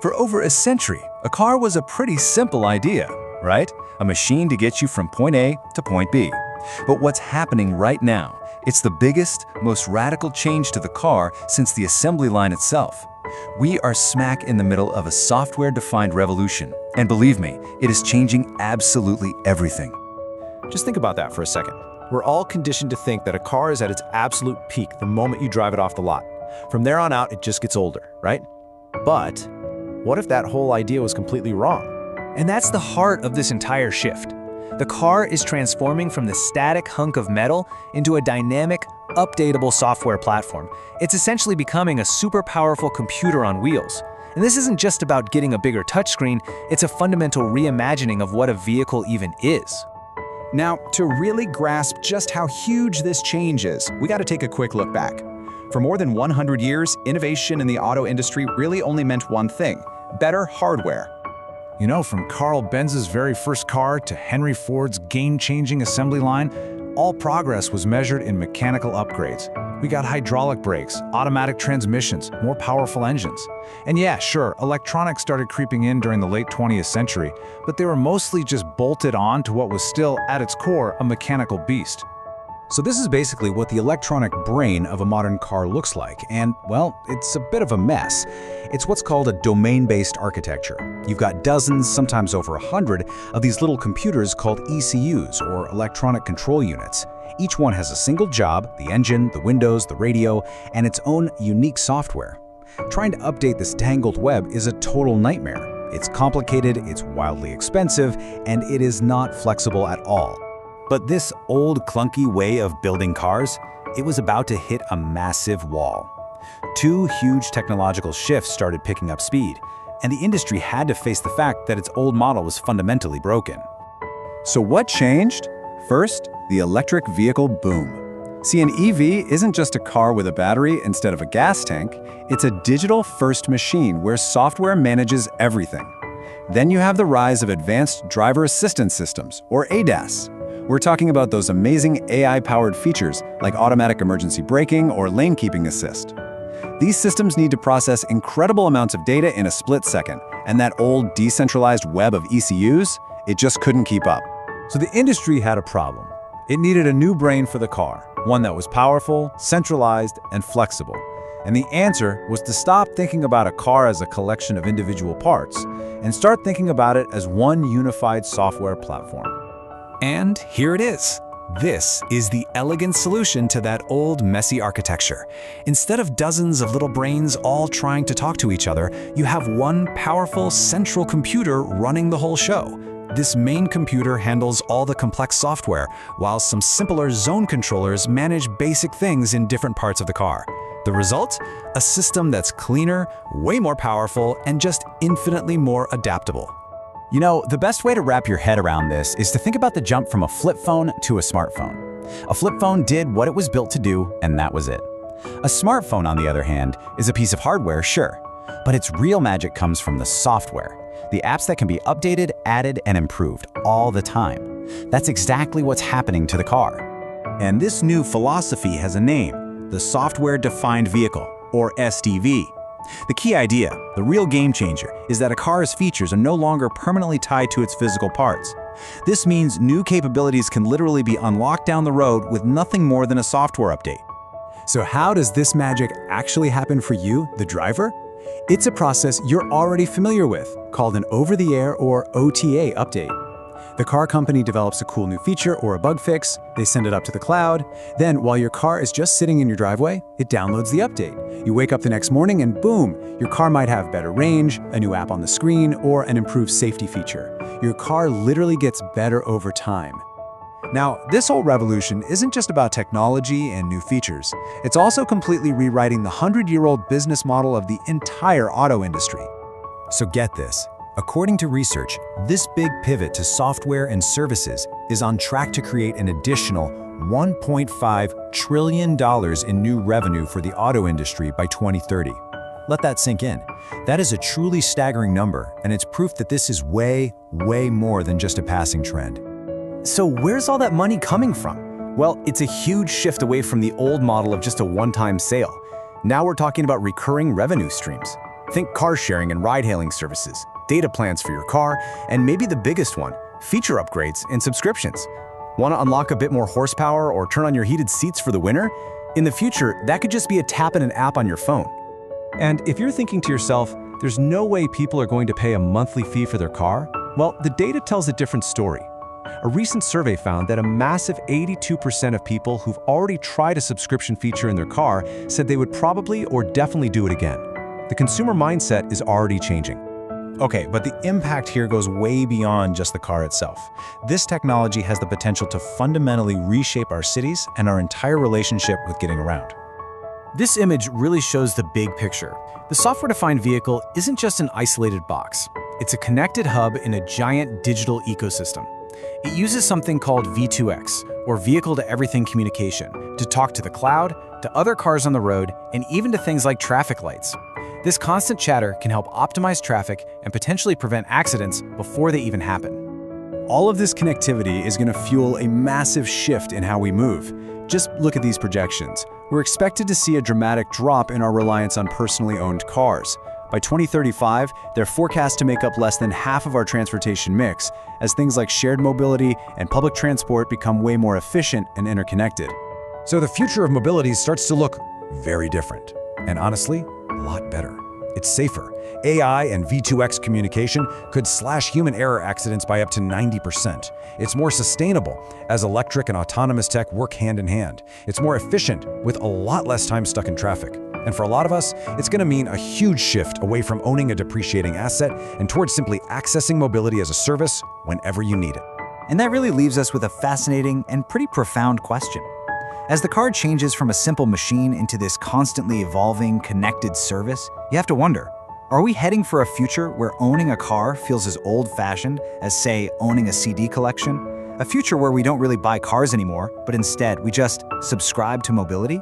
For over a century, a car was a pretty simple idea, right? A machine to get you from point A to point B. But what's happening right now? It's the biggest, most radical change to the car since the assembly line itself. We are smack in the middle of a software-defined revolution. And believe me, it is changing absolutely everything. Just think about that for a second. We're all conditioned to think that a car is at its absolute peak the moment you drive it off the lot. From there on out, it just gets older, right? But what if that whole idea was completely wrong? And that's the heart of this entire shift. The car is transforming from the static hunk of metal into a dynamic, updatable software platform. It's essentially becoming a super powerful computer on wheels. And this isn't just about getting a bigger touchscreen, it's a fundamental reimagining of what a vehicle even is. Now, to really grasp just how huge this change is, we got to take a quick look back. For more than 100 years, innovation in the auto industry really only meant one thing: better hardware. You know, from Carl Benz's very first car to Henry Ford's game-changing assembly line, all progress was measured in mechanical upgrades. We got hydraulic brakes, automatic transmissions, more powerful engines. And yeah, sure, electronics started creeping in during the late 20th century, but they were mostly just bolted on to what was still, at its core, a mechanical beast. So this is basically what the electronic brain of a modern car looks like, and, well, it's a bit of a mess. It's what's called a domain-based architecture. You've got dozens, sometimes over 100, of these little computers called ECUs, or electronic control units. Each one has a single job: the engine, the windows, the radio, and its own unique software. Trying to update this tangled web is a total nightmare. It's complicated, it's wildly expensive, and it is not flexible at all. But this old, clunky way of building cars, it was about to hit a massive wall. Two huge technological shifts started picking up speed, and the industry had to face the fact that its old model was fundamentally broken. So what changed? First, the electric vehicle boom. See, an EV isn't just a car with a battery instead of a gas tank. It's a digital-first machine where software manages everything. Then you have the rise of advanced driver assistance systems, or ADAS. We're talking about those amazing AI-powered features like automatic emergency braking or lane keeping assist. These systems need to process incredible amounts of data in a split second, and that old decentralized web of ECUs, it just couldn't keep up. So the industry had a problem. It needed a new brain for the car, one that was powerful, centralized, and flexible. And the answer was to stop thinking about a car as a collection of individual parts and start thinking about it as one unified software platform. And here it is. This is the elegant solution to that old, messy architecture. Instead of dozens of little brains all trying to talk to each other, you have one powerful central computer running the whole show. This main computer handles all the complex software, while some simpler zone controllers manage basic things in different parts of the car. The result? A system that's cleaner, way more powerful, and just infinitely more adaptable. You know, the best way to wrap your head around this is to think about the jump from a flip phone to a smartphone. A flip phone did what it was built to do, and that was it. A smartphone, on the other hand, is a piece of hardware, sure, but its real magic comes from the software, the apps that can be updated, added, and improved all the time. That's exactly what's happening to the car. And this new philosophy has a name: the software-defined vehicle, or SDV. The key idea, the real game changer, is that a car's features are no longer permanently tied to its physical parts. This means new capabilities can literally be unlocked down the road with nothing more than a software update. So how does this magic actually happen for you, the driver? It's a process you're already familiar with, called an over-the-air or OTA update. The car company develops a cool new feature or a bug fix, they send it up to the cloud, then while your car is just sitting in your driveway, it downloads the update. You wake up the next morning and boom, your car might have better range, a new app on the screen, or an improved safety feature. Your car literally gets better over time. Now, this whole revolution isn't just about technology and new features. It's also completely rewriting the 100-year-old business model of the entire auto industry. So get this. According to research, this big pivot to software and services is on track to create an additional $1.5 trillion in new revenue for the auto industry by 2030. Let that sink in. That is a truly staggering number, and it's proof that this is way, way more than just a passing trend. So where's all that money coming from? Well, it's a huge shift away from the old model of just a one-time sale. Now we're talking about recurring revenue streams. Think car sharing and ride-hailing services, data plans for your car, and maybe the biggest one, feature upgrades and subscriptions. Want to unlock a bit more horsepower or turn on your heated seats for the winter? In the future, that could just be a tap in an app on your phone. And if you're thinking to yourself, there's no way people are going to pay a monthly fee for their car, well, the data tells a different story. A recent survey found that a massive 82% of people who've already tried a subscription feature in their car said they would probably or definitely do it again. The consumer mindset is already changing. Okay, but the impact here goes way beyond just the car itself. This technology has the potential to fundamentally reshape our cities and our entire relationship with getting around. This image really shows the big picture. The software-defined vehicle isn't just an isolated box. It's a connected hub in a giant digital ecosystem. It uses something called V2X, or vehicle-to-everything communication, to talk to the cloud, to other cars on the road, and even to things like traffic lights. This constant chatter can help optimize traffic and potentially prevent accidents before they even happen. All of this connectivity is going to fuel a massive shift in how we move. Just look at these projections. We're expected to see a dramatic drop in our reliance on personally owned cars. By 2035, they're forecast to make up less than half of our transportation mix, as things like shared mobility and public transport become way more efficient and interconnected. So the future of mobility starts to look very different. And honestly, a lot better. It's safer. AI and V2X communication could slash human error accidents by up to 90%. It's more sustainable as electric and autonomous tech work hand in hand. It's more efficient with a lot less time stuck in traffic. And for a lot of us, it's going to mean a huge shift away from owning a depreciating asset and towards simply accessing mobility as a service whenever you need it. And that really leaves us with a fascinating and pretty profound question. As the car changes from a simple machine into this constantly evolving, connected service, you have to wonder, are we heading for a future where owning a car feels as old-fashioned as, say, owning a CD collection? A future where we don't really buy cars anymore, but instead we just subscribe to mobility?